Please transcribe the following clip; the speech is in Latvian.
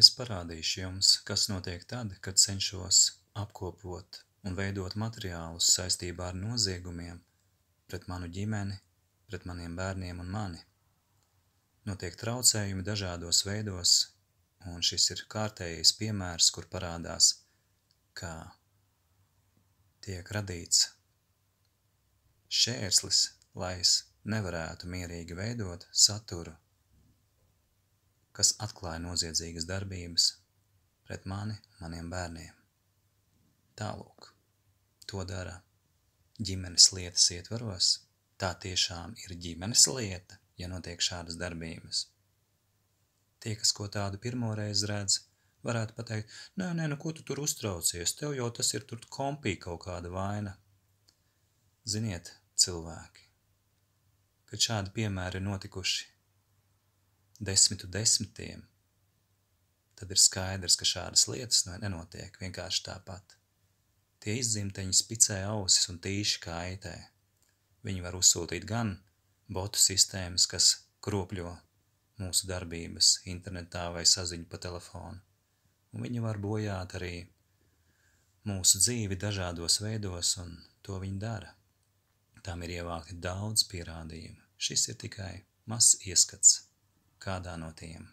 Es parādīšu jums, kas notiek tad, kad cenšos apkopot un veidot materiālus saistībā ar noziegumiem pret manu ģimeni, pret maniem bērniem un mani. Notiek traucējumi dažādos veidos, un šis ir kārtējais piemērs, kur parādās, kā tiek radīts šķērslis, lai es nevarētu mierīgi veidot saturu, kas atklāja noziedzīgas darbības pret mani, maniem bērniem. Tālūk, to dara ģimenes lietas ietvaros. Tā tiešām ir ģimenes lieta, ja notiek šādas darbības. Tie, kas ko tādu pirmoreiz redz, varētu pateikt, nē, ko tu tur uztraucies, tev jau tas ir tur kompī kaut kāda vaina. Ziniet, cilvēki, kad šādi piemēri ir notikuši desmitiem, tad ir skaidrs, ka šādas lietas nenotiek vienkārši tāpat. Tie izdzimteņi spicē ausis un tīši kaitē. Viņi var uzsūtīt gan botu sistēmas, kas kropļo mūsu darbības internetā vai saziņu pa telefonu, un viņi var bojāt arī mūsu dzīvi dažādos veidos, un to viņi dara. Tām ir ievākti daudz pierādījumu. Šis ir tikai mazs ieskats kādā no tiem.